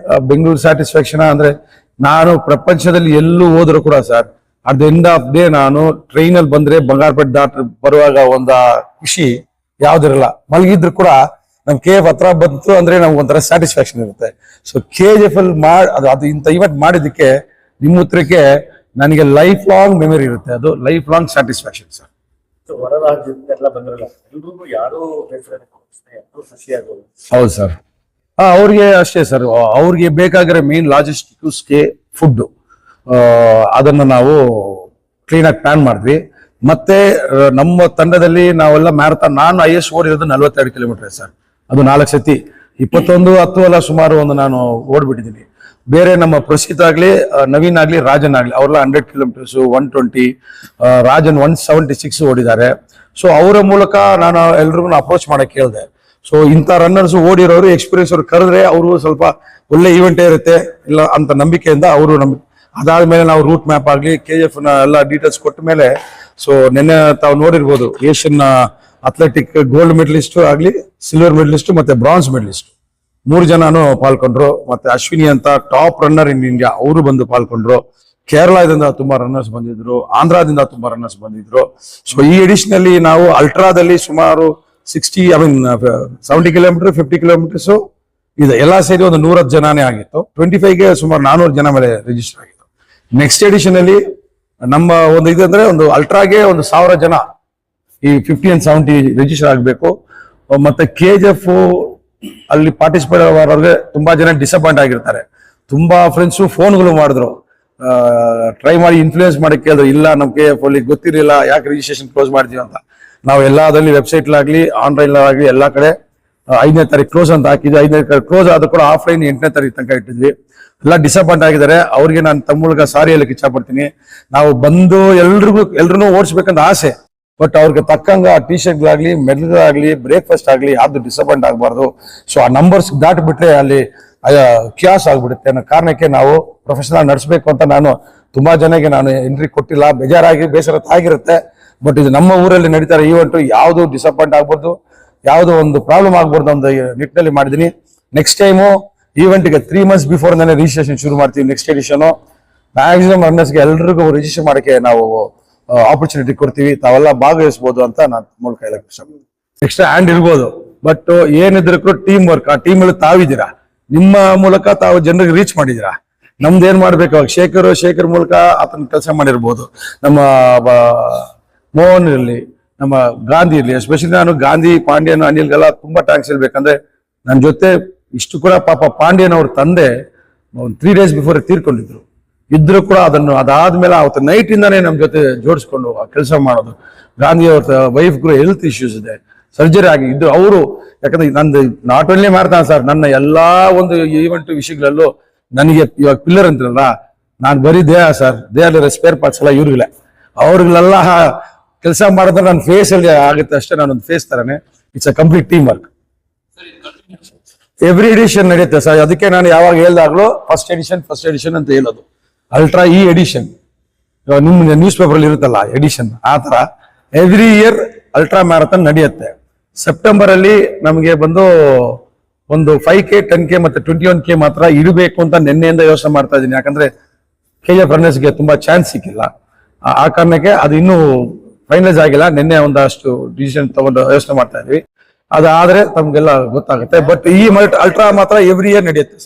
ಬೆಂಗಳೂರು ಸ್ಯಾಟಿಸ್ಫ್ಯಾಕ್ಷನ್ ಅಂದ್ರೆ, ನಾನು ಪ್ರಪಂಚದಲ್ಲಿ ಎಲ್ಲೂ ಹೋದ್ರು ಕೂಡ sir, at the end of day ನಾನು ಟ್ರೈನಲ್ಲಿ ಬಂದ್ರೆ ಬಂಗಾರಪೇಟೆ ದಾಟ್ ಬರುವಾಗ ಒಂದು ಖುಷಿ ಯಾವ್ದಿರಲ್ಲ. ಮಲಗಿದ್ರು ಕೂಡ ನಮ್ KF ಹತ್ರ ಬಂತು ಅಂದ್ರೆ ನಮ್ಗೆ ಒಂಥರ ಸ್ಯಾಟಿಸ್ಫ್ಯಾಕ್ಷನ್ ಇರುತ್ತೆ. ಸೊ KGF ಅಲ್ಲಿ ಅದು ಇಂಥ ಇವೆಂಟ್ ಮಾಡಿದ್ದಕ್ಕೆ ನಿಮ್ಮ ಉತ್ತರಕ್ಕೆ ನನಗೆ ಲೈಫ್ ಲಾಂಗ್ ಮೆಮರಿ ಇರುತ್ತೆ, ಅದು ಲೈಫ್ ಲಾಂಗ್ ಸ್ಯಾಟಿಸ್ಫ್ಯಾಕ್ಷನ್ ಸರ್. ಹೊರ ರಾಜ್ಯದಿಂದ ಬಂದ್ರಲ್ಲ, ಎಲ್ರಿಗೂ ಯಾರು ಹೌದು ಸರ್. ಅವ್ರಿಗೆ ಅಷ್ಟೇ ಸರ್, ಅವ್ರಿಗೆ ಬೇಕಾಗಿರೋ ಮೇನ್ ಲಾಜಿಸ್ಟಿಕ್ ಸ್ಟೇ, ಫುಡ್, ಅದನ್ನ ನಾವು ಕ್ಲೀನ್ ಆಗಿ ಪ್ಲಾನ್ ಮಾಡಿದ್ವಿ. ಮತ್ತೆ ನಮ್ಮ ತಂಡದಲ್ಲಿ ನಾವೆಲ್ಲ ಮ್ಯಾರಥಾನ್, ನಾನು IAS ಓಡಿರೋದು 42 ಕಿಲೋಮೀಟರ್ ಸರ್, ಅದು 4 ಸತಿ 21-10 ಅಲ್ಲ ಸುಮಾರು ಒಂದು ನಾನು ಓಡ್ಬಿಟ್ಟಿದ್ದೀನಿ. ಬೇರೆ ನಮ್ಮ ಪ್ರಸಿದ್ಧ ಆಗ್ಲಿ, ನವೀನ್ ಆಗ್ಲಿ, ರಾಜನ್ ಆಗ್ಲಿ, ಅವ್ರೆಲ್ಲ 100 ಕಿಲೋಮೀಟರ್ಸ್, 120, ರಾಜನ್ 176 ಓಡಿದ್ದಾರೆ. ಸೊ ಅವರ ಮೂಲಕ ನಾನು ಎಲ್ರಿಗೂ ಅಪ್ರೋಚ್ ಮಾಡಕ್ ಹೇಳಿದೆ. ಸೊ ಇಂಥ ರನ್ನರ್ಸ್ ಓಡಿರೋರು, ಎಕ್ಸ್ಪೀರಿಯನ್ಸ್ ಅವ್ರು ಕರೆದ್ರೆ ಅವರು ಸ್ವಲ್ಪ ಒಳ್ಳೆ ಈವೆಂಟೇ ಇರುತ್ತೆ ಇಲ್ಲ ಅಂತ ನಂಬಿಕೆಯಿಂದ ಅವರು ಅದಾದ್ಮೇಲೆ ನಾವು ರೂಟ್ ಮ್ಯಾಪ್ ಆಗ್ಲಿ KGF ನ ಎಲ್ಲ ಡೀಟೇಲ್ಸ್ ಕೊಟ್ಟ ಮೇಲೆ, ಸೊ ನಿನ್ನೆ ತಾವು ನೋಡಿರ್ಬೋದು, ಏಷ್ಯನ್ ಅಥ್ಲೆಟಿಕ್ ಗೋಲ್ಡ್ ಮೆಡಲಿಸ್ಟ್ ಆಗ್ಲಿ, ಸಿಲ್ವರ್ ಮೆಡಲಿಸ್ಟ್ ಮತ್ತೆ ಬ್ರಾನ್ಸ್ ಮೆಡಲಿಸ್ಟ್ 3 ಜನನು ಪಾಲ್ಗೊಂಡ್ರು. ಮತ್ತೆ ಅಶ್ವಿನಿ ಅಂತ ಟಾಪ್ ರನ್ನರ್ ಇನ್ ಇಂಡಿಯಾ, ಅವರು ಬಂದು ಪಾಲ್ಗೊಂಡ್ರು. ಕೇರಳದಿಂದ ತುಂಬಾ ರನ್ನರ್ಸ್ ಬಂದಿದ್ರು, ಆಂಧ್ರದಿಂದ ತುಂಬಾ ರನ್ನರ್ಸ್ ಬಂದಿದ್ರು. ಸೊ ಈ ಎಡಿಷನ್ ಅಲ್ಲಿ ನಾವು ಅಲ್ಟ್ರಾದಲ್ಲಿ ಸುಮಾರು 70 ಕಿಲೋಮೀಟರ್ 50 ಕಿಲೋಮೀಟರ್ಸ್ ಇದೆ, ಎಲ್ಲಾ ಸೇರಿ ಒಂದು 110 ಜನನೇ ಆಗಿತ್ತು. 25ಗೆ ಸುಮಾರು 400 ಜನ ಮೇಲೆ ರಿಜಿಸ್ಟರ್ ಆಗಿತ್ತು. ನೆಕ್ಸ್ಟ್ ಎಡಿಷನ್ ಅಲ್ಲಿ ನಮ್ಮ ಒಂದು ಇದಂದ್ರೆ, ಒಂದು ಅಲ್ಟ್ರಾಗೆ ಒಂದು 1000 ಜನ ಈ 50 and 70 ರಿಜಿಸ್ಟರ್ ಆಗಬೇಕು. ಮತ್ತೆ KGF ಅಲ್ಲಿ ಪಾರ್ಟಿಸಿಪೇಟ್ ಮಾಡೋರಿಗೆ ತುಂಬಾ ಜನ ಡಿಸಪಾಯಿಂಟ್ ಆಗಿರ್ತಾರೆ. ತುಂಬಾ ಫ್ರೆಂಡ್ಸ್ ಫೋನ್ಗಳು ಮಾಡಿದ್ರು, ಟ್ರೈ ಮಾಡಿ ಇನ್ಫ್ಲೂಯೆನ್ಸ್ ಮಾಡಿ ಕೇಳಿದ್ರು, ಇಲ್ಲ ನಮ್ KF ಅಲ್ಲಿ ಗೊತ್ತಿರಲಿಲ್ಲ, ಯಾಕೆ ರಿಜಿಸ್ಟ್ರೇಷನ್ ಕ್ಲೋಸ್ ಮಾಡಿದೀವಿ ಅಂತ. ನಾವು ಎಲ್ಲಾದ್ರಲ್ಲಿ ವೆಬ್ಸೈಟ್ಲಾಗ್ಲಿ ಆನ್ಲೈನ್ ಆಗ್ಲಿ ಎಲ್ಲಾ ಕಡೆ 5ನೇ ತಾರೀಕು ಕ್ಲೋಸ್ ಅಂತ ಹಾಕಿದ್ವಿ. 5ನೇ ತಾರೀಕು ಕ್ಲೋಸ್ ಆದ ಕೂಡ ಆಫ್ಲೈನ್ 8ನೇ ತಾರೀಕು ತನಕ ಇಟ್ಟಿದ್ವಿ. ಎಲ್ಲ ಡಿಸಪಾಯಿಂಟ್ ಆಗಿದ್ದಾರೆ. ಅವ್ರಿಗೆ ನಾನು ತಮ್ಮ ಮೂಲಕ ಸಾರಿ ಹೇಳಕ್ ಇಚ್ಛ ಪಡ್ತೀನಿ. ನಾವು ಬಂದು ಎಲ್ರು ಓಡಿಸ್ಬೇಕಂತ ಆಸೆ, ಬಟ್ ಅವ್ರಿಗೆ ತಕ್ಕಂಗ ಟಿ ಶರ್ಟ್ಗಳಾಗ್ಲಿ, ಮೆಡಲ್ಗಳಾಗ್ಲಿ, ಬ್ರೇಕ್ಫಾಸ್ಟ್ ಆಗ್ಲಿ ಯಾವ್ದು ಡಿಸಪಾಯಿಂಟ್ ಆಗಬಾರ್ದು. ಸೊ ಆ ನಂಬರ್ಸ್ ದಾಟ್ಬಿಟ್ರೆ ಅಲ್ಲಿ ಕ್ಯಾಸ್ ಆಗ್ಬಿಡುತ್ತೆ ಅನ್ನೋ ಕಾರಣಕ್ಕೆ ನಾವು ಪ್ರೊಫೆಷನಲ್ ನಡೆಸಬೇಕು ಅಂತ ನಾನು ತುಂಬಾ ಜನಕ್ಕೆ ನಾನು ಎಂಟ್ರಿ ಕೊಟ್ಟಿಲ್ಲ. ಬೇಜಾರಾಗಿ ಬೇಸರ ಆಗಿರುತ್ತೆ. ಬಟ್ ಇದು ನಮ್ಮ ಊರಲ್ಲಿ ನಡೀತಾರೆ ಈವೆಂಟ್, ಯಾವ್ದು ಡಿಸಪಾಯಿಂಟ್ ಆಗ್ಬಾರ್ದು, ಯಾವ್ದು ಒಂದು ಪ್ರಾಬ್ಲಮ್ ಆಗ್ಬಾರ್ದು ಅಂತ ನಿಟ್ಟಿನಲ್ಲಿ ಮಾಡಿದೀನಿ. ನೆಕ್ಸ್ಟ್ ಟೈಮು ಈವೆಂಟ್ಗೆ 3 months ಬಿಫೋರ್ ನಾನೇ ರಿಜಿಸ್ಟ್ರೇಷನ್ ಶುರು ಮಾಡ್ತೀವಿ. ನೆಕ್ಸ್ಟ್ ಎಡಿಷನ್ ಮ್ಯಾಕ್ಸಿಮಮ್ ರನ್ನರ್ಸ್ಗೆ ಎಲ್ರಿಗೂ ರಿಜಿಸ್ಟರ್ ಮಾಡಕ್ಕೆ ನಾವು ಆಪರ್ಚುನಿಟಿ ಕೊಡ್ತೀವಿ, ತಾವೆಲ್ಲ ಭಾಗವಹಿಸಬಹುದು ಅಂತ ನಾನು ಮೂಲಕ ಹೇಳಕ್ ಇಷ್ಟಪಡ್ತೀನಿ. ಎಕ್ಸ್ಟ್ರಾ ಹ್ಯಾಂಡ್ ಇರ್ಬೋದು, ಬಟ್ ಏನಿದ್ರು ಟೀಮ್ ವರ್ಕ್, ಆ ಟೀಮ್ ಅಲ್ಲಿ ತಾವಿದ್ದೀರಾ, ನಿಮ್ಮ ಮೂಲಕ ತಾವು ಜನರಿಗೆ ರೀಚ್ ಮಾಡಿದೀರಾ. ನಮ್ದು ಏನ್ ಮಾಡ್ಬೇಕು, ಅವಾಗ ಶೇಖರ್ ಮೂಲಕ ಆತನ ಕೆಲಸ ಮಾಡಿರ್ಬೋದು, ನಮ್ಮ ಮೋಹನ್ ಇರಲಿ, ನಮ್ಮ ಗಾಂಧಿ ಇರಲಿ, ಎಸ್ಪೆಷಲಿ ನಾನು ಗಾಂಧಿ, ಪಾಂಡ್ಯನ್, ಅನಿಲ್ಗೆಲ್ಲ ತುಂಬಾ ಥ್ಯಾಂಕ್ಸ್ ಹೇಳ್ಬೇಕಂದ್ರೆ ನನ್ನ ಜೊತೆ ಇಷ್ಟು ಕೂಡ ಪಾಪ ಪಾಂಡ್ಯನ್ ಅವ್ರ ತಂದೆ ಒಂದು 3 days ಬಿಫೋರ್ ತೀರ್ಕೊಂಡಿದ್ರು. ಇದ್ರು ಕೂಡ ಅದನ್ನು ಅದಾದ್ಮೇಲೆ ಅವತ್ತು ನೈಟ್ ಇಂದಾನೇ ನಮ್ಮ ಜೊತೆ ಜೋಡಿಸ್ಕೊಂಡು ಆ ಕೆಲಸ ಮಾಡೋದು. ಗಾಂಧಿ ಅವ್ರ ವೈಫ್ಗೂ ಹೆಲ್ತ್ ಇಶ್ಯೂಸ್ ಇದೆ, ಸರ್ಜರಿ ಆಗಿ ಇದ್ದು ಅವರು, ಯಾಕಂದ್ರೆ ನಂದು ನಾಟ್ ಓನ್ಲಿ ಮಾಡ್ತಾನೆ ಸರ್, ನನ್ನ ಎಲ್ಲಾ ಒಂದು ಈವೆಂಟ್ ವಿಷಯಗಳಲ್ಲೂ ನನಗೆ ಇವಾಗ ಪಿಲ್ಲರ್ ಅಂತಿರಲ್ಲ, ನಾನು ಬರೀ ದೇಹ ಸರ್, ದೇಹದಲ್ಲಿ ಸ್ಪೇರ್ ಪಾರ್ಟ್ಸ್ ಎಲ್ಲ ಇವ್ರಿಗಿಲ್ಲ, ಅವ್ರಿಗೆಲ್ಲ ಕೆಲಸ ಮಾಡಿದ್ರೆ ನನ್ನ ಫೇಸ್ ಅಲ್ಲಿ ಆಗುತ್ತೆ ಅಷ್ಟೇ, ನಾನೊಂದು ಫೇಸ್ ತರನೇ. It's a complete team work. Every edition ನಡೆಯುತ್ತೆ ಸರ್. ಅದಕ್ಕೆ ನಾನು ಯಾವಾಗ ಹೇಳ್ದಾಗ್ಲೂ ಫಸ್ಟ್ ಎಡಿಷನ್ ಅಂತ ಹೇಳೋದು. ಅಲ್ಟ್ರಾ ಈ ಎಡಿಷನ್ ನಿಮ್ಮ ನ್ಯೂಸ್ ಪೇಪರ್ ಅಲ್ಲಿ ಇರುತ್ತಲ್ಲ ಎಡಿಷನ್, ಆ ತರ ಎವ್ರಿ ಇಯರ್ ಅಲ್ಟ್ರಾ ಮ್ಯಾರಥಾನ್ ನಡೆಯುತ್ತೆ. ಸೆಪ್ಟೆಂಬರ್ ಅಲ್ಲಿ ನಮಗೆ ಬಂದು ಒಂದು 5K 10K ಮತ್ತೆ 21K ಮಾತ್ರ ಇಡಬೇಕು ಅಂತ ನಿನ್ನೆಯಿಂದ ಯೋಚನೆ ಮಾಡ್ತಾ ಇದ್ದೀನಿ. ಯಾಕಂದ್ರೆ KF ರನ್ನರ್ಸ್ಗೆ ತುಂಬಾ ಚಾನ್ಸ್ ಸಿಕ್ಕಿಲ್ಲ, ಆ ಕಾರಣಕ್ಕೆ ಅದು ಇನ್ನೂ ಫೈನಲೈಸ್ ಆಗಿಲ್ಲ. ನಿನ್ನೆ ಒಂದಷ್ಟು ಡಿಸಿಷನ್ ತಗೊಂಡು ಯೋಚನೆ ಮಾಡ್ತಾ ಇದ್ವಿ. ಅದಾದ್ರೆ ತಮ್ಗೆಲ್ಲ ಗೊತ್ತಾಗುತ್ತೆ. ಬಟ್ ಈ ಅಲ್ಟ್ರಾ ಮಾತ್ರ ಎವ್ರಿ ಇಯರ್ ನಡೆಯುತ್ತೆ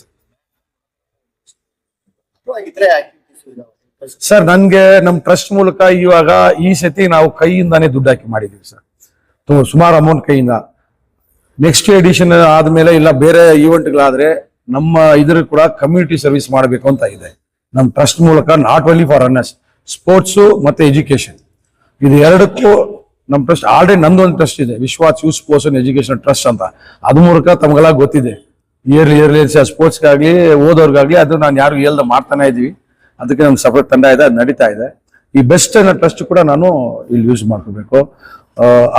ಸರ್. ನನ್ಗೆ ನಮ್ ಟ್ರಸ್ಟ್ ಮೂಲಕ ಇವಾಗ ಈ ಸತಿ ನಾವು ಕೈಯಿಂದಾನೇ ದುಡ್ಡು ಹಾಕಿ ಮಾಡಿದೀವಿ ಸರ್, ಸುಮಾರು ಅಮೌಂಟ್ ಕೈಯಿಂದ. ನೆಕ್ಸ್ಟ್ ಎಡಿಷನ್ ಆದ್ಮೇಲೆ ಇಲ್ಲ ಬೇರೆ ಈವೆಂಟ್ಗಳಾದ್ರೆ ನಮ್ಮ ಇದ್ರ ಕೂಡ ಕಮ್ಯುನಿಟಿ ಸರ್ವಿಸ್ ಮಾಡಬೇಕು ಅಂತ ಇದೆ ನಮ್ ಟ್ರಸ್ಟ್ ಮೂಲಕ. Not only for runners, sports ಮತ್ತೆ ಎಜುಕೇಶನ್, ಇದು ಎರಡಕ್ಕೂ ನಮ್ ಟ್ರಸ್ಟ್ ಆಲ್ರೆಡಿ ನಂದೊಂದು ಟ್ರಸ್ಟ್ ಇದೆ, Vishwas youth sports and education trust ಅಂತ. ಅದ್ರ ಮೂಲಕ ತಮಗೆಲ್ಲ ಗೊತ್ತಿದೆ, ಇಯರ್ಲಿ ಸ್ಪೋರ್ಟ್ಸ್ಗಾಗ್ಲಿ ಓದೋರ್ಗಾಗ್ಲಿ ಅದು ನಾನು ಯಾರು ಹೇಳ್ದ ಮಾಡ್ತಾನೆ ಇದೀವಿ. ಅದಕ್ಕೆ ನಮ್ಗೆ ಸಪರೇಟ್ ತಂಡ ಇದೆ, ಅದು ನಡೀತಾ ಇದೆ. ಈ ಬೆಸ್ಟ್ ಅನ್ನೋ ಟ್ರಸ್ಟ್ ಕೂಡ ನಾನು ಇಲ್ಲಿ ಯೂಸ್ ಮಾಡ್ಕೋಬೇಕು,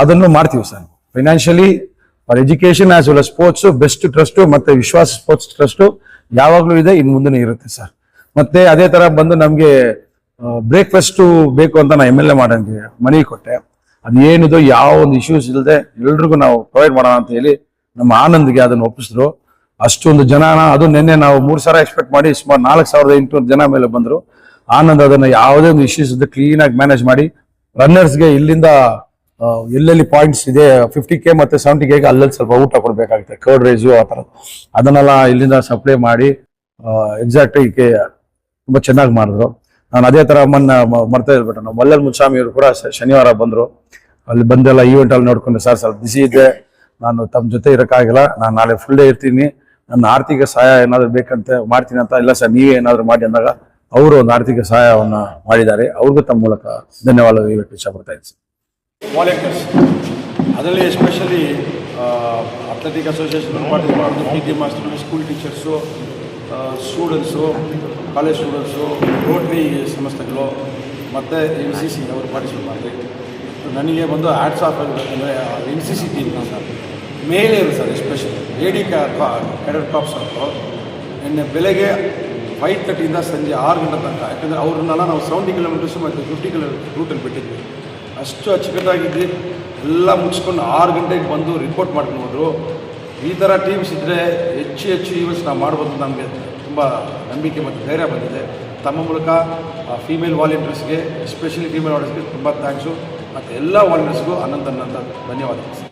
ಅದನ್ನು ಮಾಡ್ತೀವಿ sir. Financially for education as well as sports best trust ಮತ್ತೆ ವಿಶ್ವಾಸ ಸ್ಪೋರ್ಟ್ಸ್ ಟ್ರಸ್ಟ್ ಯಾವಾಗ್ಲೂ ಇದೆ, ಇನ್ ಮುಂದೆ ಇರುತ್ತೆ ಸರ್. ಮತ್ತೆ ಅದೇ ತರ ಬಂದು ನಮ್ಗೆ ಬ್ರೇಕ್ಫಾಸ್ಟ್ ಬೇಕು ಅಂತ ನಾ MLA ಮಾಡೋಂಗೆ ಮನೆಗೆ ಕೊಟ್ಟೆ. ಅದು ಏನಿದು ಯಾವ ಒಂದು ಇಶ್ಯೂಸ್ ಇಲ್ಲದೆ ಎಲ್ರಿಗೂ ನಾವು ಪ್ರೊವೈಡ್ ಮಾಡೋಣ ಅಂತ ಹೇಳಿ ನಮ್ಮ ಆನಂದ್ಗೆ ಅದನ್ನು ಒಪ್ಪಿಸಿದ್ರು. ಅಷ್ಟೊಂದು ಜನ, ಅದು ನಿನ್ನೆ ನಾವು 3,000 ಎಕ್ಸ್ಪೆಕ್ಟ್ ಮಾಡಿ ಸುಮಾರು 4,800 ಜನ ಮೇಲೆ ಬಂದ್ರು. ಆನಂದ್ ಅದನ್ನ ಯಾವುದೇ ಒಂದು ಇಶ್ಯೂಸ್ ಇದ್ದ ಕ್ಲೀನ್ ಆಗಿ ಮ್ಯಾನೇಜ್ ಮಾಡಿ ರನ್ನರ್ಸ್ಗೆ ಇಲ್ಲಿಂದ ಎಲ್ಲೆಲ್ಲಿ ಪಾಯಿಂಟ್ಸ್ ಇದೆ 50K ಮತ್ತೆ 70K ಅಲ್ಲಲ್ಲಿ ಸ್ವಲ್ಪ ಊಟ ಕೊಡ್ಬೇಕಾಗುತ್ತೆ, ಕರ್ಡ್ ರೈಸು ಆ ಥರ, ಅದನ್ನೆಲ್ಲ ಇಲ್ಲಿಂದ ಸಪ್ಲೈ ಮಾಡಿ ಎಕ್ಸಾಕ್ಟ್ ಈಗ ತುಂಬಾ ಚೆನ್ನಾಗಿ ಮಾಡಿದ್ರು. ನಾನು ಅದೇ ತರ ಮರ್ತಾ ಇದ್ಬಿಟ್ಟು ನಾವು ಮಲ್ಲಲ್ ಮುನ್ಸ್ವಾಮಿ ಅವರು ಕೂಡ ಶನಿವಾರ ಬಂದ್ರು. ಅಲ್ಲಿ ಬಂದೆಲ್ಲ ಈವೆಂಟ್ ಅಲ್ಲಿ ನೋಡ್ಕೊಂಡು ಸರ್ ಸ್ವಲ್ಪ ಬಿಸಿ ಇದೆ, ನಾನು ತಮ್ಮ ಜೊತೆ ಇರೋಕ್ಕಾಗಿಲ್ಲ, ನಾನು ನಾಳೆ ಫುಲ್ ಡೇ ಇರ್ತೀನಿ, ನನ್ನ ಆರ್ಥಿಕ ಸಹಾಯ ಏನಾದ್ರು ಬೇಕಂತ ಮಾಡ್ತೀನಿ ಅಂತ. ಇಲ್ಲ ಸರ್ ನೀವೇ ಏನಾದ್ರು ಮಾಡಿ ಅಂದಾಗ ಅವರು ಒಂದು ಆರ್ಥಿಕ ಸಹಾಯವನ್ನ ಮಾಡಿದ್ದಾರೆ. ಅವ್ರಿಗೂ ತಮ್ಮ ಮೂಲಕ ಧನ್ಯವಾದ ಹೇಳಕ್ಕೆ ಇಷ್ಟಪಡ್ತಾ ಇದ್ದೀನಿ. ವಾಲಂಟಿಯರ್ಸ್ ಅದರಲ್ಲಿ ಎಸ್ಪೆಷಲಿ ಅಥ್ಲೆಟಿಕ್ ಅಸೋಸಿಯೇಷನ್ ಪಾರ್ಟಿಸಿಪೇಟ್ ಮಾಡೋದು, PT ಮಾಸ್ಟರ್ಗಳು, school teachers, students, college students, Rotary ಸಂಸ್ಥೆಗಳು ಮತ್ತು NCC ಅವರು ಪಾರ್ಟಿಸಿಪೇಟ್ ಮಾಡಿದ್ರು. ನನಗೆ ಬಂದು ಹ್ಯಾಟ್ಸ್ ಆಫ್ ಅಂದರೆ NCC ಟೀಮ್ ಸರ್ ಮಹಿಳೆಯರು sir, especially AD cadet corps ಅವರು ನಿನ್ನೆ ಬೆಳಗ್ಗೆ 5:30 ಸಂಜೆ 6 ಗಂಟೆ ತನಕ, ಯಾಕಂದರೆ ಅವ್ರನ್ನೆಲ್ಲ ನಾವು 70 ಕಿಲೋಮೀಟರ್ಸು ಮತ್ತು 50 ಕಿಲೋಮೀಟರ್ ರೂಟಲ್ಲಿ ಬಿಟ್ಟಿದ್ವಿ. ಅಷ್ಟು ಅಚ್ಚುಕಟ್ಟಾಗಿದ್ದು ಎಲ್ಲ ಮುಗಿಸ್ಕೊಂಡು 6 ಗಂಟೆಗೆ ಬಂದು ರಿಪೋರ್ಟ್ ಮಾಡ್ಕೊಂಡು ಹೋದರು. ಈ ಥರ ಟೀಮ್ಸ್ ಇದ್ದರೆ ಹೆಚ್ಚು ಈವೆಂಟ್ಸ್ ನಾವು ಮಾಡ್ಬೋದು. ನಮಗೆ ತುಂಬ ನಂಬಿಕೆ ಮತ್ತು ಧೈರ್ಯ ಬಂದಿದೆ. ತಮ್ಮ ಮೂಲಕ ಫೀಮೇಲ್ ವಾಲಂಟಿಯರ್ಸ್ಗೆ, ಎಸ್ಪೆಷಲಿ ಫೀಮೇಲ್ ವಾಲಂಟಿಯರ್ಸ್ಗೆ ತುಂಬ ಥ್ಯಾಂಕ್ಸು, ಮತ್ತು ಎಲ್ಲ ವಾಲಂಟಿಯರ್ಸ್ಗೂ ಅನಂತ ಧನ್ಯವಾದಗಳು.